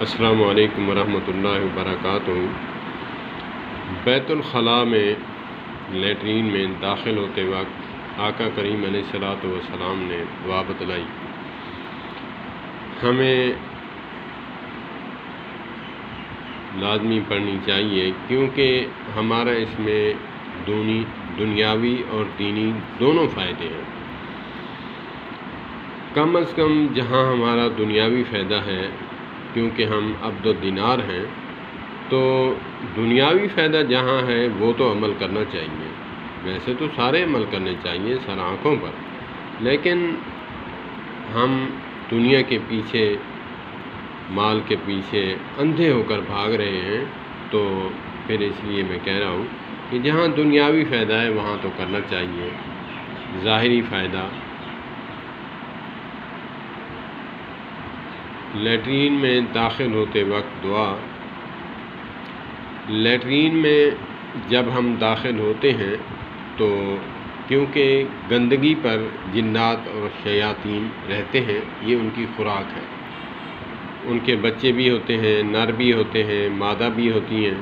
السلام علیکم ورحمۃ اللہ وبرکاتہ۔ بیت الخلاء میں لیٹرین میں داخل ہوتے وقت آقا کریم علیہ الصلوۃ والسلام نے دعا بتلائی۔ ہمیں لازمی پڑھنی چاہیے کیونکہ ہمارا اس میں دنیاوی اور دینی دونوں فائدے ہیں۔ کم از کم جہاں ہمارا دنیاوی فائدہ ہے کیونکہ ہم عبد الدینار ہیں، تو دنیاوی فائدہ جہاں ہے وہ تو عمل کرنا چاہیے۔ ویسے تو سارے عمل کرنے چاہیے سر آنکھوں پر، لیکن ہم دنیا کے پیچھے، مال کے پیچھے اندھے ہو کر بھاگ رہے ہیں، تو پھر اس لیے میں کہہ رہا ہوں کہ جہاں دنیاوی فائدہ ہے وہاں تو کرنا چاہیے۔ ظاہری فائدہ، لیٹرین میں داخل ہوتے وقت دعا۔ لیٹرین میں جب ہم داخل ہوتے ہیں تو کیونکہ گندگی پر جنات اور شیاطین رہتے ہیں، یہ ان کی خوراک ہے۔ ان کے بچے بھی ہوتے ہیں، نر بھی ہوتے ہیں، مادہ بھی ہوتی ہیں۔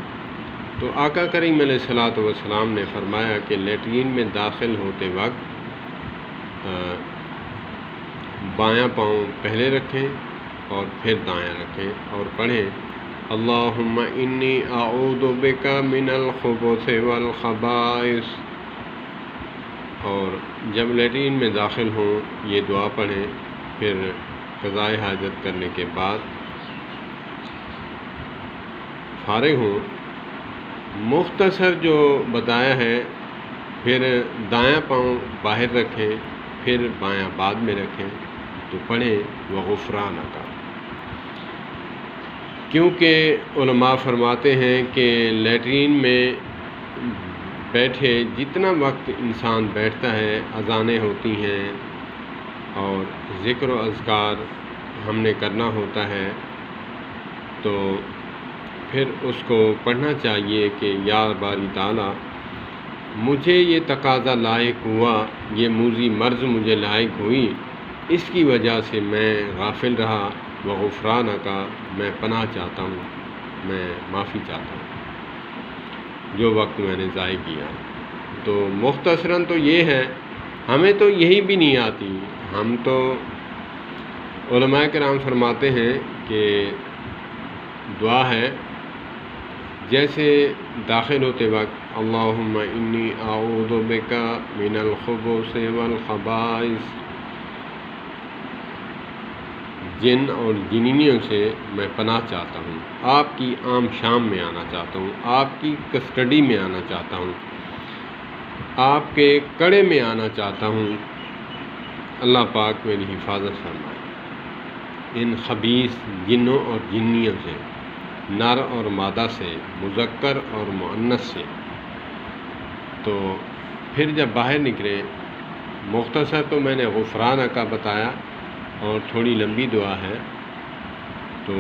تو آقا کریم علیہ الصلوۃ والسلام نے فرمایا کہ لیٹرین میں داخل ہوتے وقت بایاں پاؤں پہلے رکھیں اور پھر دایاں رکھیں اور پڑھیں اللہم انی اعوذ بک من الخبث والخبائث۔ اور جب لیٹرین میں داخل ہوں یہ دعا پڑھیں، پھر قضائے حاجت کرنے کے بعد فارغ ہوں۔ مختصر جو بتایا ہے، پھر دایاں پاؤں باہر رکھیں، پھر بایاں بعد میں رکھیں، تو پڑھیں وغفرانک۔ کیونکہ علماء فرماتے ہیں کہ لیٹرین میں بیٹھے جتنا وقت انسان بیٹھتا ہے، اذانیں ہوتی ہیں اور ذکر و اذکار ہم نے کرنا ہوتا ہے، تو پھر اس کو پڑھنا چاہیے کہ یا باری تعالیٰ، مجھے یہ تقاضا لائق ہوا، یہ موذی مرض مجھے لائق ہوئی، اس کی وجہ سے میں غافل رہا، وغفرانک، میں پناہ چاہتا ہوں، میں معافی چاہتا ہوں جو وقت میں نے ضائع کیا۔ تو مختصراً تو یہ ہے، ہمیں تو یہی بھی نہیں آتی۔ ہم تو علماء کرام فرماتے ہیں کہ دعا ہے جیسے داخل ہوتے وقت اللہم انی اعوذ بک من الخبث والخبائث، جن اور جنینیوں سے میں پناہ چاہتا ہوں، آپ کی عام شام میں آنا چاہتا ہوں، آپ کی کسٹڈی میں آنا چاہتا ہوں، آپ کے کڑے میں آنا چاہتا ہوں۔ اللہ پاک میری حفاظت فرمائے ان خبیث جنوں اور جنیوں سے، نر اور مادہ سے، مذکر اور مؤنث سے۔ تو پھر جب باہر نکلے، مختصر تو میں نے غفرانک کا بتایا اور تھوڑی لمبی دعا ہے، تو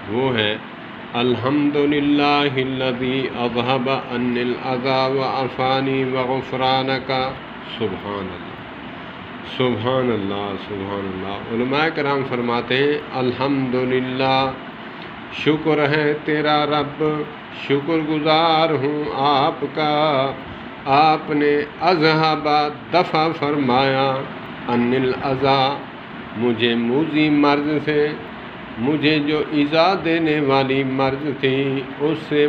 وہ ہے الحمدللہ الذی اذھب عنی الاذی وعافانی وغفرانک۔ سبحان اللہ، سبحان اللہ، سبحان اللہ۔ علماء کرام فرماتے ہیں الحمدللہ، شکر ہے تیرا رب، شکر گزار ہوں آپ کا، آپ نے اذھب دفع فرمایا، عن الاذی، مجھے موذی مرض سے، مجھے جو ایذا دینے والی مرض تھی اس سے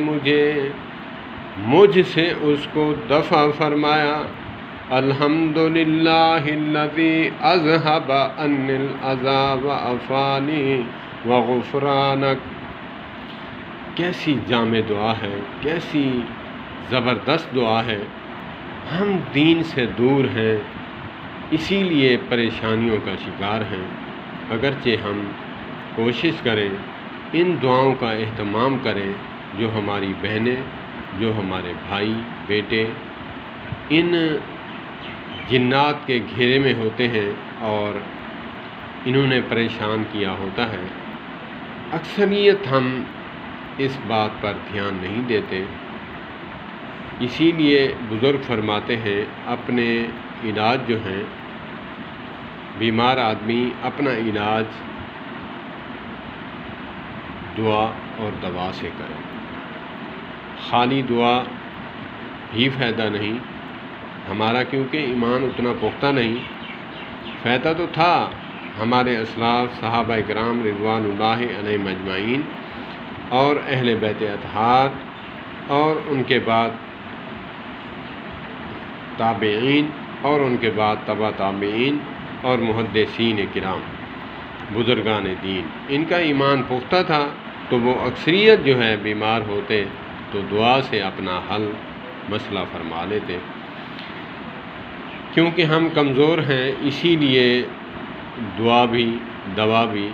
مجھ سے اس کو دفع فرمایا۔ الحمدللہ الذی اذھب عنی الاذی وعافانی وغفرانک۔ کیسی جامع دعا ہے، کیسی زبردست دعا ہے۔ ہم دین سے دور ہیں، اسی لیے پریشانیوں کا شکار ہیں۔ اگرچہ ہم کوشش کریں، ان دعاؤں کا اہتمام کریں، جو ہماری بہنیں، جو ہمارے بھائی بیٹے ان جنات کے گھیرے میں ہوتے ہیں اور انہوں نے پریشان کیا ہوتا ہے، اکثریت ہم اس بات پر دھیان نہیں دیتے۔ اسی لیے بزرگ فرماتے ہیں اپنے علاج جو ہیں، بیمار آدمی اپنا علاج دعا اور دوا سے کریں۔ خالی دعا ہی فائدہ نہیں ہمارا، کیونکہ ایمان اتنا پختہ نہیں۔ فائدہ تو تھا ہمارے اسلاف صحابہ کرام رضوان اللہ علیہم اجمعین اور اہل بیت اطہار اور ان کے بعد تابعین اور ان کے بعد تبع تابعین اور محدثین کرام بزرگان دین، ان کا ایمان پختہ تھا، تو وہ اکثریت جو ہے بیمار ہوتے تو دعا سے اپنا حل مسئلہ فرما لیتے۔ کیونکہ ہم کمزور ہیں، اسی لیے دعا بھی دوا بھی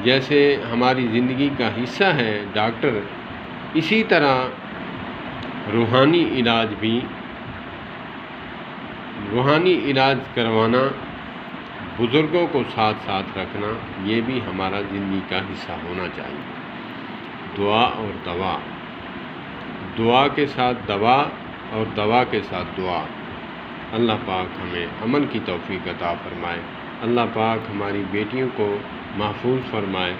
جیسے ہماری زندگی کا حصہ ہے ڈاکٹر، اسی طرح روحانی علاج بھی، روحانی علاج کروانا، بزرگوں کو ساتھ ساتھ رکھنا، یہ بھی ہمارا زندگی کا حصہ ہونا چاہیے۔ دعا اور دوا، دعا کے ساتھ دوا اور دوا کے ساتھ دعا۔ اللہ پاک ہمیں عمل کی توفیق عطا فرمائے۔ اللہ پاک ہماری بیٹیوں کو محفوظ فرمائے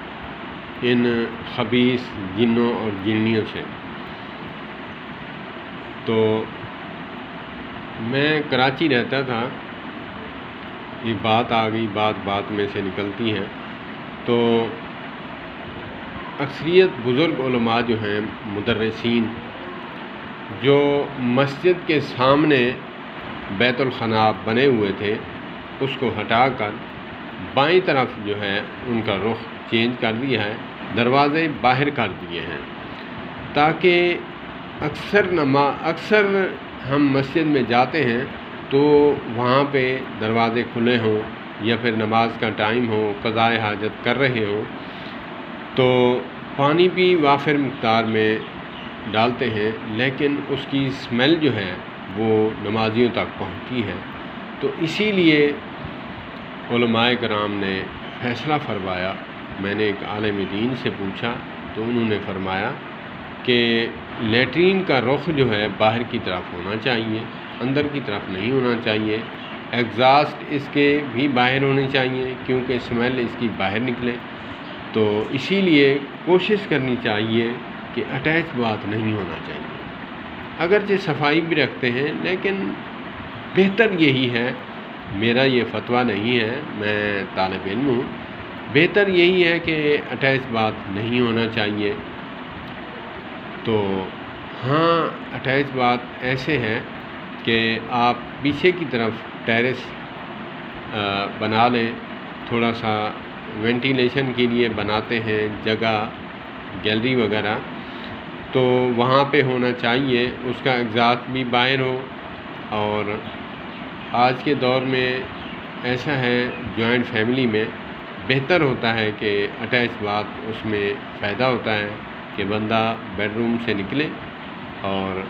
ان خبیث جنوں اور جنیوں سے۔ تو میں کراچی رہتا تھا، یہ بات آ گئی، بات میں سے نکلتی ہے، تو اکثریت بزرگ علماء جو ہیں مدرسین، جو مسجد کے سامنے بیت الخلاء بنے ہوئے تھے، اس کو ہٹا کر بائیں طرف جو ہے ان کا رخ چینج کر دیا ہے، دروازے باہر کر دیے ہیں، تاکہ اکثر ہم مسجد میں جاتے ہیں تو وہاں پہ دروازے کھلے ہوں یا پھر نماز کا ٹائم ہو، قضاء حاجت کر رہے ہوں، تو پانی بھی وافر مقدار میں ڈالتے ہیں، لیکن اس کی اسمیل جو ہے وہ نمازیوں تک پہنچتی ہے۔ تو اسی لیے علماء کرام نے فیصلہ فرمایا، میں نے ایک عالم دین سے پوچھا تو انہوں نے فرمایا کہ لیٹرین کا رخ جو ہے باہر کی طرف ہونا چاہیے، اندر کی طرف نہیں ہونا چاہیے، ایگزاسٹ اس کے بھی باہر ہونے چاہیے کیونکہ اسمیل اس کی باہر نکلے۔ تو اسی لیے کوشش کرنی چاہیے کہ اٹیچ باتھ نہیں ہونا چاہیے، اگرچہ صفائی بھی رکھتے ہیں، لیکن بہتر یہی ہے، میرا یہ فتویٰ نہیں ہے، میں طالب علم ہوں، بہتر یہی ہے کہ اٹیچ باتھ نہیں ہونا چاہیے۔ تو ہاں، اٹیچ باتھ ایسے ہے کہ آپ پیچھے کی طرف ٹیرس بنا لیں، تھوڑا سا وینٹیلیشن کے لیے بناتے ہیں جگہ، گیلری وغیرہ، تو وہاں پہ ہونا چاہیے، اس کا ایگزاسٹ بھی باہر ہو۔ اور آج کے دور میں ایسا ہے جوائنٹ فیملی میں بہتر ہوتا ہے کہ اٹیچ باتھ، اس میں فائدہ ہوتا ہے کہ بندہ بیڈ روم سے نکلے اور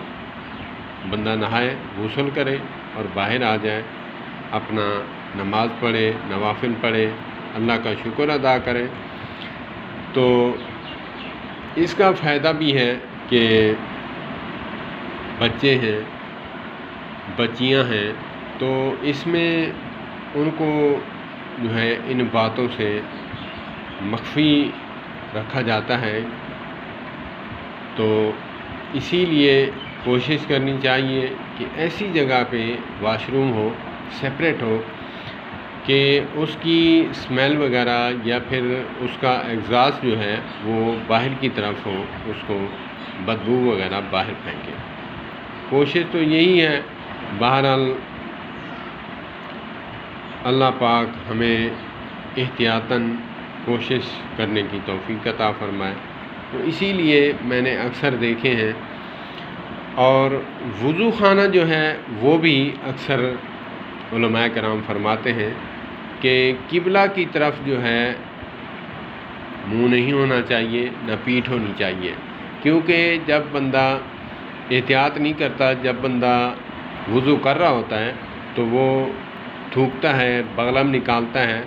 بندہ نہائے، غسل کرے اور باہر آ جائے، اپنا نماز پڑھے، نوافل پڑھے، اللہ کا شکر ادا کرے۔ تو اس کا فائدہ بھی ہے کہ بچے ہیں، بچیاں ہیں، تو اس میں ان کو جو ہے ان باتوں سے مخفی رکھا جاتا ہے، تو اسی لیے کوشش کرنی چاہیے کہ ایسی جگہ پہ واش روم ہو، سپریٹ ہو، کہ اس کی اسمیل وغیرہ یا پھر اس کا ایگزاسٹ جو ہے وہ باہر کی طرف ہو، اس کو بدبو وغیرہ باہر پھینکے۔ کوشش تو یہی ہے، بہرحال اللہ پاک ہمیں احتیاطاً کوشش کرنے کی توفیق عطا فرمائے۔ تو اسی لیے میں نے اکثر دیکھے ہیں، اور وضو خانہ جو ہے وہ بھی اکثر علماء کرام فرماتے ہیں کہ قبلہ کی طرف جو ہے منہ نہیں ہونا چاہیے، نہ پیٹھ ہونی چاہیے، کیونکہ جب بندہ احتیاط نہیں کرتا، جب بندہ وضو کر رہا ہوتا ہے تو وہ تھوکتا ہے، بغلم نکالتا ہے،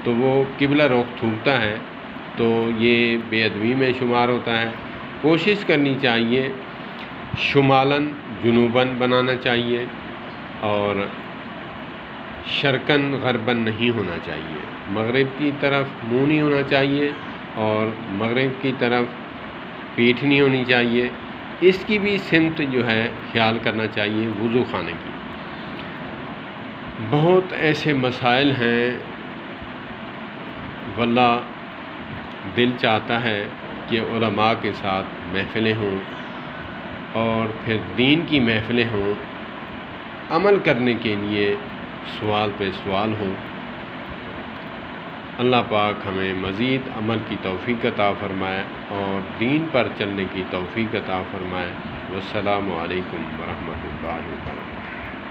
تو وہ قبلہ رخ تھوکتا ہے، تو یہ بے ادبی میں شمار ہوتا ہے۔ کوشش کرنی چاہیے شمالاً جنوباً بنانا چاہیے، اور شرقاً غرباً نہیں ہونا چاہیے، مغرب کی طرف منہ نہیں ہونا چاہیے، اور مغرب کی طرف پیٹھ نہیں ہونی چاہیے، اس کی بھی سمت جو ہے خیال کرنا چاہیے وضو خانے کی۔ بہت ایسے مسائل ہیں، واللہ دل چاہتا ہے کہ علماء کے ساتھ محفلیں ہوں اور پھر دین کی محفلیں ہوں، عمل کرنے کے لیے سوال پہ سوال ہوں۔ اللہ پاک ہمیں مزید عمل کی توفیق عطا فرمائے اور دین پر چلنے کی توفیق عطا فرمائے۔ والسلام علیکم ورحمۃ اللہ وبرکاتہ۔